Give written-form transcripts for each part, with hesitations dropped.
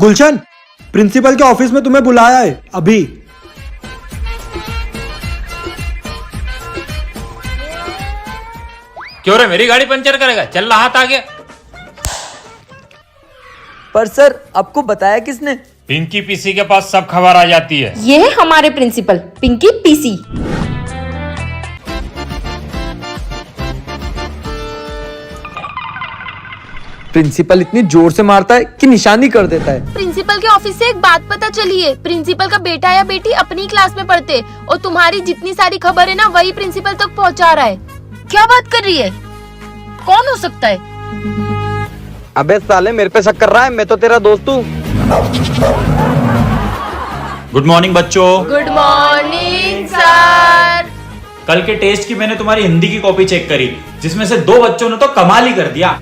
गुलशन, principal के office में तुम्हें बुलाया है अभी। क्यों रे, मेरी गाड़ी पंचर करेगा? चल रहा हाथ आगे। पर सर, आपको बताया किसने? पिंकी पीसी के पास सब खबर आ जाती है। ये है हमारे प्रिंसिपल पिंकी पीसी। प्रिंसिपल इतनी जोर से मारता है कि निशानी कर देता है। प्रिंसिपल के ऑफिस से एक बात पता चली है, प्रिंसिपल का बेटा या बेटी अपनी क्लास में पढ़ते और तुम्हारी जितनी सारी खबर है ना वही प्रिंसिपल तक पहुंचा रहा है। क्या बात कर रही है? कौन हो सकता है? अबे साले, मेरे पे शक कर रहा है? मैं तो तेरा दोस्त हूँ। गुड मॉर्निंग बच्चों। Good morning sir. कल के टेस्ट की मैंने तुम्हारी हिंदी की कॉपी चेक करी, जिसमें से 2 बच्चों ने तो कमाल ही कर दिया।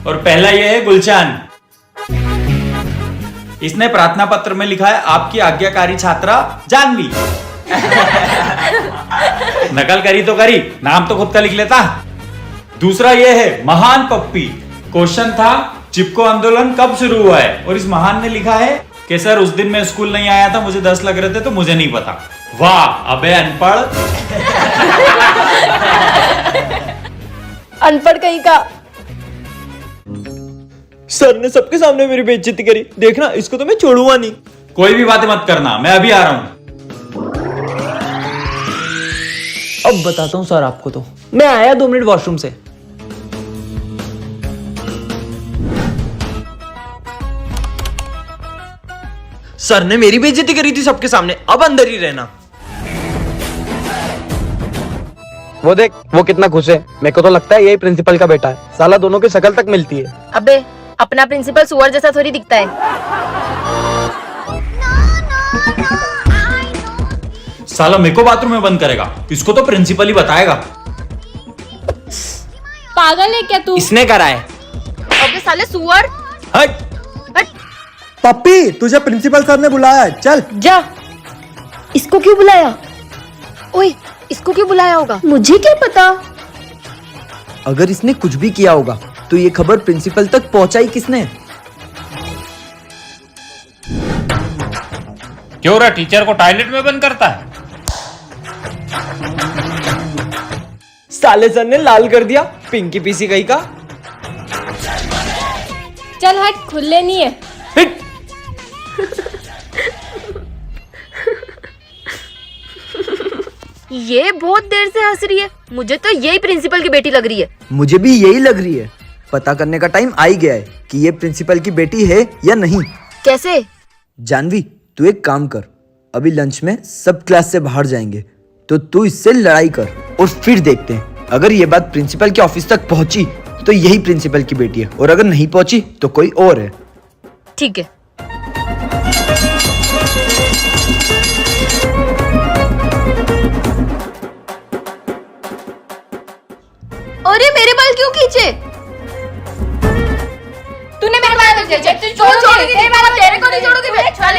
और पहला ये है गुलशन। इसने प्रार्थना पत्र में लिखा है आपकी आज्ञाकारी छात्रा जानवी। नकल करी तो करी, नाम तो खुद का लिख लेता। दूसरा ये है महान पप्पी। क्वेश्चन था चिपको आंदोलन कब शुरू हुआ है, और इस महान ने लिखा है कि सर उस दिन मैं स्कूल नहीं आया था, मुझे 10 लग रहे थे तो मुझे नहीं पता। वाह अबे अनपढ़। अनपढ़ कहीं का। सर ने सबके सामने मेरी बेइज्जती करी, देखना इसको तो मैं छोड़ूंगा नहीं। कोई भी बातें मत करना, मैं अभी आ रहा हूं। अब बताता हूँ सर आपको, तो मैं आया 2 मिनट वॉशरूम से। सर ने मेरी बेइज्जती करी थी सबके सामने, अब अंदर ही रहना। वो देख, वो कितना खुश है। मेरे को तो लगता है यही प्रिंसिपल का बेटा है। साला दोनों की शक्ल तक मिलती है। अबे अपना प्रिंसिपल सुअर जैसा थोड़ी दिखता है। साला मेरे को बाथरूम में बंद करेगा, इसको तो प्रिंसिपल ही बताएगा। पागल है क्या तू? इसने करा है। अबे साले सुअर। हट। पप्पी, तुझे प्रिंसिपल सर ने बुलाया है, चल। जा। इसको क्यों बुलाया? ओए, इसको क्यों बुलाया होगा? मुझे क्या पता। अगर इसने कुछ भी किया होगा तो ये खबर प्रिंसिपल तक पहुंचाई किसने? क्यों रे, टीचर को टॉयलेट में बंद करता है? साले सर ने लाल कर दिया, पिंकी पीसी कहीं का। चल हट, खुले नहीं है। हिट। ये बहुत देर से हंस रही है, मुझे तो यही प्रिंसिपल की बेटी लग रही है। मुझे भी यही लग रही है। पता करने का टाइम आ ही गया है कि ये प्रिंसिपल की बेटी है या नहीं। कैसे? जानवी, तू एक काम कर, अभी लंच में सब क्लास से बाहर जाएंगे, तो तू इससे लड़ाई कर और फिर देखते हैं। अगर ये बात प्रिंसिपल के ऑफिस तक पहुंची तो यही प्रिंसिपल की बेटी है, और अगर नहीं पहुंची तो कोई और है। ठीक है। अरे मेरे बाल क्यों खींचे? तूने मेरे बाल खींचे। छोड़ूंगी, तेरे को नहीं छोड़ूंगी मैं। चल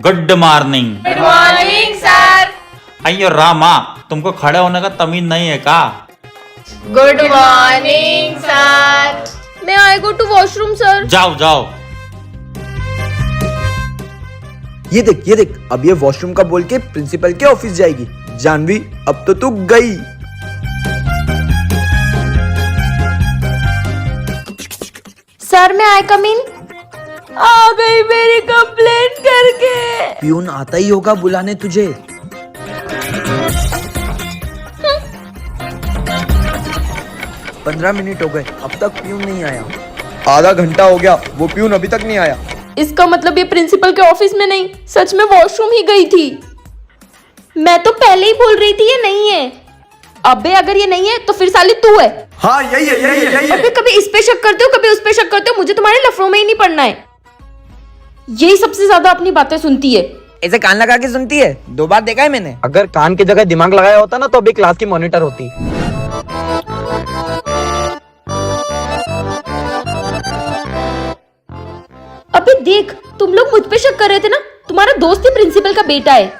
good morning. Good morning sir. अयो रामा, तुमको खड़े होने का तमीज नहीं है का? Good morning sir. मैं आई गो टू वॉशरूम सर। जाओ जाओ। ये देख, अब ये वॉशरूम का बोल के प्रिंसिपल के ऑफिस जाएगी। जानवी, अब तो तू गई। सर मैं आई कम इन? आ गई मेरी कंप्लेंट करके। प्यून आता ही होगा बुलाने तुझे। पंद्रह मिनट हो गए, अब तक प्यून नहीं आया। आधा घंटा हो गया, वो प्यून अभी तक नहीं आया। इसका मतलब ये प्रिंसिपल के ऑफिस में नहीं, सच में वॉशरूम ही गई थी। मैं तो पहले ही बोल रही थी ये नहीं है। अबे अगर ये नहीं है तो फिर साली तू है। हाँ यही है। अबे कभी इस पे शक करते हो, कभी उस पे शक करते हो। मुझे तुम्हारे लफड़ों में ही नहीं पड़ना है। यही सबसे ज्यादा अपनी बातें सुनती है। ऐसे कान लगा के सुनती है, 2 बार देखा है मैंने। अगर कान की जगह दिमाग लगाया होता ना तो अभी क्लास की मॉनिटर होती। अबे देख, तुम लोग मुझ पे शक कर रहे थे ना, तुम्हारा दोस्त ही प्रिंसिपल का बेटा है।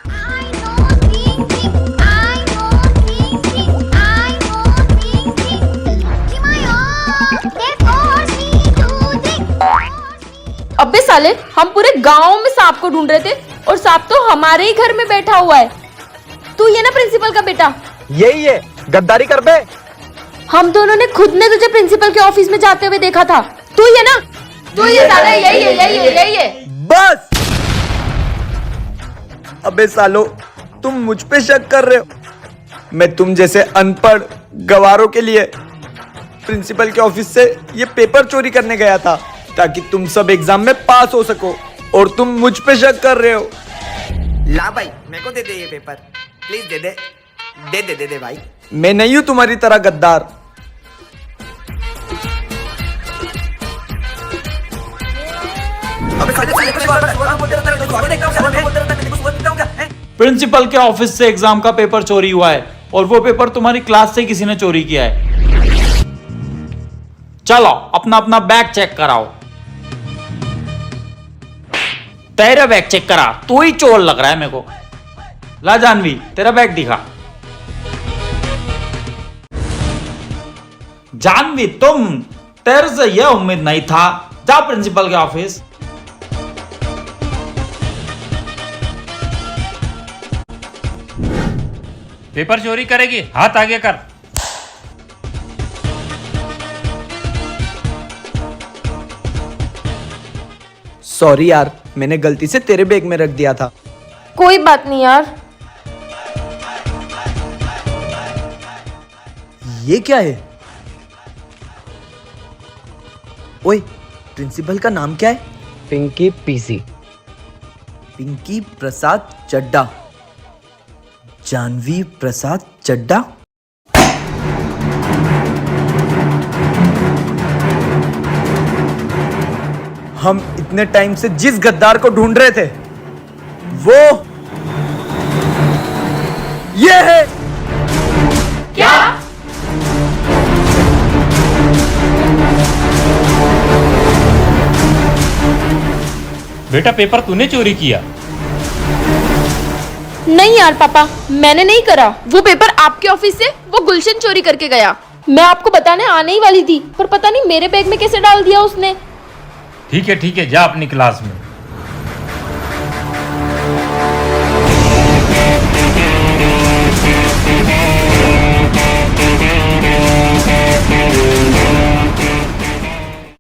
अबे साले, हम पूरे गांव में सांप को ढूंढ रहे थे और सांप तो हमारे ही घर में बैठा हुआ है। तू ये ना प्रिंसिपल का बेटा? यही है, गद्दारी कर बे। हम दोनों ने खुद ने तुझे प्रिंसिपल के ऑफिस में जाते हुए देखा था। तू ये ना? तू ये साला, यही है। बस। अबे सालो, तुम मुझ पे शक कर रहे हो? मैं तुम जैसे अनपढ़ गवारों के लिए प्रिंसिपल के ऑफिस से ये पेपर चोरी करने गया था ताकि तुम सब एग्जाम में पास हो सको, और तुम मुझ पे शक कर रहे हो। ला भाई, मेरे को दे दे ये पेपर, प्लीज दे दे भाई। मैं नहीं हूं तुम्हारी तरह गद्दार। प्रिंसिपल के ऑफिस से एग्जाम का पेपर चोरी हुआ है और वो पेपर तुम्हारी क्लास से किसी ने चोरी किया है। चलो अपना अपना बैग चेक कराओ। तेरा बैग चेक करा, तू ही चोर लग रहा है मेरे को। ला जानवी, तेरा बैग दिखा। जानवी, तुम, तेरे से यह उम्मीद नहीं था। जा प्रिंसिपल के ऑफिस। पेपर चोरी करेगी, हाथ आगे कर। सॉरी यार, मैंने गलती से तेरे बैग में रख दिया था। कोई बात नहीं यार। ये क्या है? ओए, प्रिंसिपल का नाम क्या है? पिंकी पीसी। पिंकी प्रसाद चड्डा। जानवी प्रसाद चड्डा। हम इतने टाइम से जिस गद्दार को ढूंढ रहे थे वो ये है। क्या? बेटा पेपर तूने चोरी किया? नहीं यार पापा, मैंने नहीं करा। वो पेपर आपके ऑफिस से वो गुलशन चोरी करके गया। मैं आपको बताने आने ही वाली थी, पर पता नहीं मेरे बैग में कैसे डाल दिया उसने। ठीक है जा अपनी क्लास में।